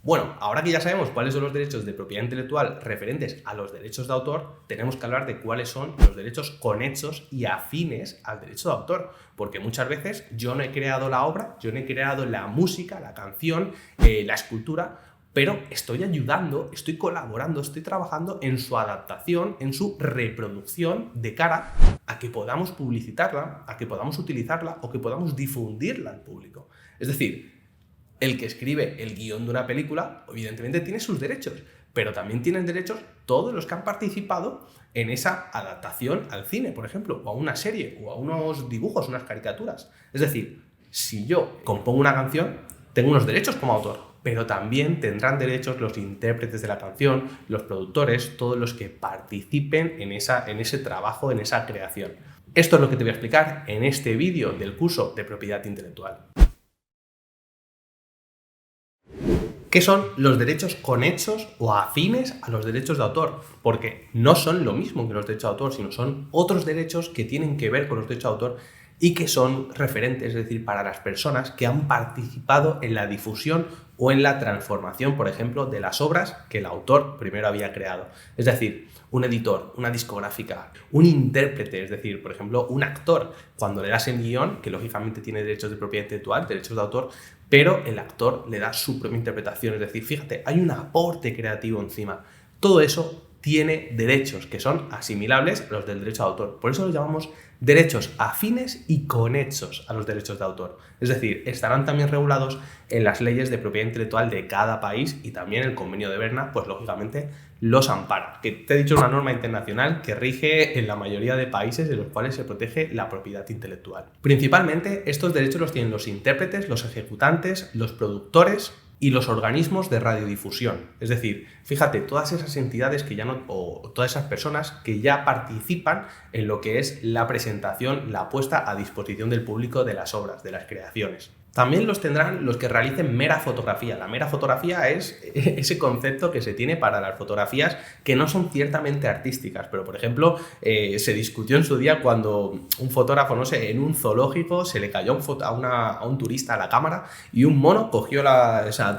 Bueno, ahora que ya sabemos cuáles son los derechos de propiedad intelectual referentes a los derechos de autor, tenemos que hablar de cuáles son los derechos conexos y afines al derecho de autor, porque muchas veces yo no he creado la obra, yo no he creado la música, la canción, la escultura, pero estoy ayudando, estoy colaborando, estoy trabajando en su adaptación, en su reproducción de cara a que podamos publicitarla, a que podamos utilizarla o que podamos difundirla al público. Es decir, el que escribe el guión de una película, evidentemente tiene sus derechos, pero también tienen derechos todos los que han participado en esa adaptación al cine, por ejemplo, o a una serie, o a unos dibujos, unas caricaturas. Es decir, si yo compongo una canción, tengo unos derechos como autor, pero también tendrán derechos los intérpretes de la canción, los productores, todos los que participen en ese trabajo, en esa creación. Esto es lo que te voy a explicar en este vídeo del curso de propiedad intelectual. ¿Qué son los derechos conexos o afines a los derechos de autor? Porque no son lo mismo que los derechos de autor, sino son otros derechos que tienen que ver con los derechos de autor y que son referentes, es decir, para las personas que han participado en la difusión o en la transformación, por ejemplo, de las obras que el autor primero había creado. Es decir, un editor, una discográfica, un intérprete, es decir, por ejemplo, un actor, cuando le das el guión, que lógicamente tiene derechos de propiedad intelectual, derechos de autor, pero el actor le da su propia interpretación, es decir, fíjate, hay un aporte creativo encima. Todo eso tiene derechos que son asimilables a los del derecho de autor. Por eso los llamamos derechos afines y conexos a los derechos de autor. Es decir, estarán también regulados en las leyes de propiedad intelectual de cada país y también el Convenio de Berna, pues lógicamente los ampara. Que te he dicho, una norma internacional que rige en la mayoría de países en los cuales se protege la propiedad intelectual. Principalmente estos derechos los tienen los intérpretes, los ejecutantes, los productores y los organismos de radiodifusión. Es decir, fíjate, todas esas entidades que ya no, o todas esas personas que ya participan en lo que es la presentación, la puesta a disposición del público de las obras, de las creaciones. También los tendrán los que realicen mera fotografía. La mera fotografía es ese concepto que se tiene para las fotografías que no son ciertamente artísticas, pero por ejemplo se discutió en su día cuando un fotógrafo, no sé, en un zoológico se le cayó a un turista a la cámara y un mono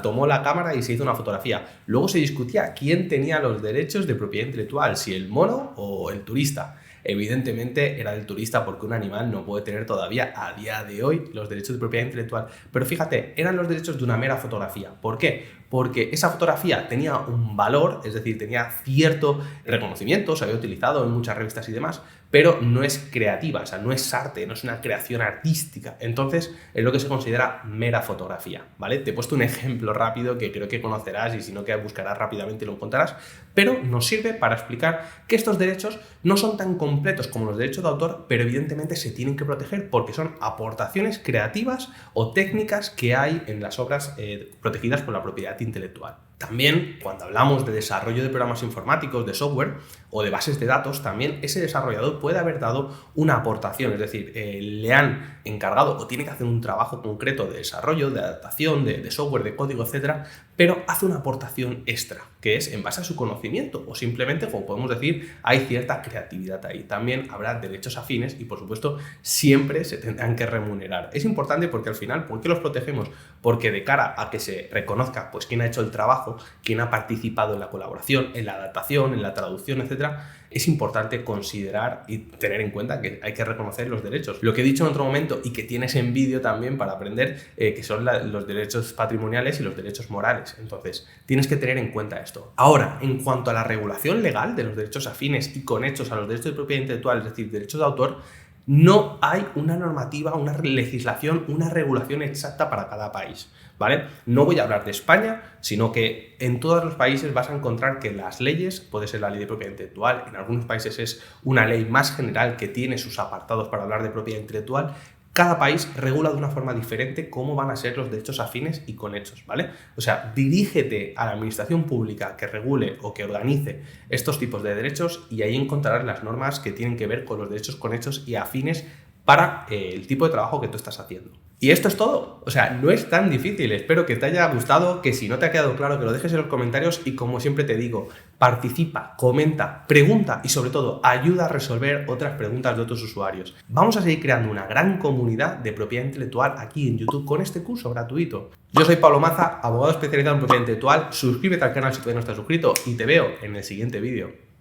tomó la cámara y se hizo una fotografía. Luego se discutía quién tenía los derechos de propiedad intelectual, si el mono o el turista. Evidentemente era del turista porque un animal no puede tener todavía a día de hoy los derechos de propiedad intelectual. Pero fíjate, eran los derechos de una mera fotografía. ¿Por qué? Porque esa fotografía tenía un valor, es decir, tenía cierto reconocimiento, se había utilizado en muchas revistas y demás, pero no es creativa, o sea, no es arte, no es una creación artística. Entonces, es lo que se considera mera fotografía, ¿vale? Te he puesto un ejemplo rápido que creo que conocerás y si no, que buscarás rápidamente y lo encontrarás, pero nos sirve para explicar que estos derechos no son tan completos como los derechos de autor, pero evidentemente se tienen que proteger porque son aportaciones creativas o técnicas que hay en las obras protegidas por la propiedad intelectual. También, cuando hablamos de desarrollo de programas informáticos, de software o de bases de datos, también ese desarrollador puede haber dado una aportación, es decir, le han encargado o tiene que hacer un trabajo concreto de desarrollo, de adaptación, de software, de código, etcétera, pero hace una aportación extra, que es en base a su conocimiento o simplemente, como podemos decir, hay cierta creatividad ahí. También habrá derechos afines y, por supuesto, siempre se tendrán que remunerar. Es importante porque al final, ¿por qué los protegemos? Porque de cara a que se reconozca pues quién ha hecho el trabajo, quién ha participado en la colaboración, en la adaptación, en la traducción, etcétera, es importante considerar y tener en cuenta que hay que reconocer los derechos. Lo que he dicho en otro momento y que tienes en vídeo también para aprender, que son los derechos patrimoniales y los derechos morales. Entonces, tienes que tener en cuenta esto. Ahora, en cuanto a la regulación legal de los derechos afines y conexos a los derechos de propiedad intelectual, es decir, derechos de autor, no hay una normativa, una legislación, una regulación exacta para cada país, ¿vale? No voy a hablar de España, sino que en todos los países vas a encontrar que las leyes, puede ser la ley de propiedad intelectual, en algunos países es una ley más general que tiene sus apartados para hablar de propiedad intelectual. Cada país regula de una forma diferente cómo van a ser los derechos afines y conexos, ¿vale? O sea, dirígete a la administración pública que regule o que organice estos tipos de derechos y ahí encontrarás las normas que tienen que ver con los derechos conexos y afines para el tipo de trabajo que tú estás haciendo. Y esto es todo. O sea, no es tan difícil. Espero que te haya gustado, que si no te ha quedado claro, que lo dejes en los comentarios y como siempre te digo, participa, comenta, pregunta y sobre todo ayuda a resolver otras preguntas de otros usuarios. Vamos a seguir creando una gran comunidad de propiedad intelectual aquí en YouTube con este curso gratuito. Yo soy Pablo Maza, abogado especializado en propiedad intelectual. Suscríbete al canal si todavía no estás suscrito y te veo en el siguiente vídeo.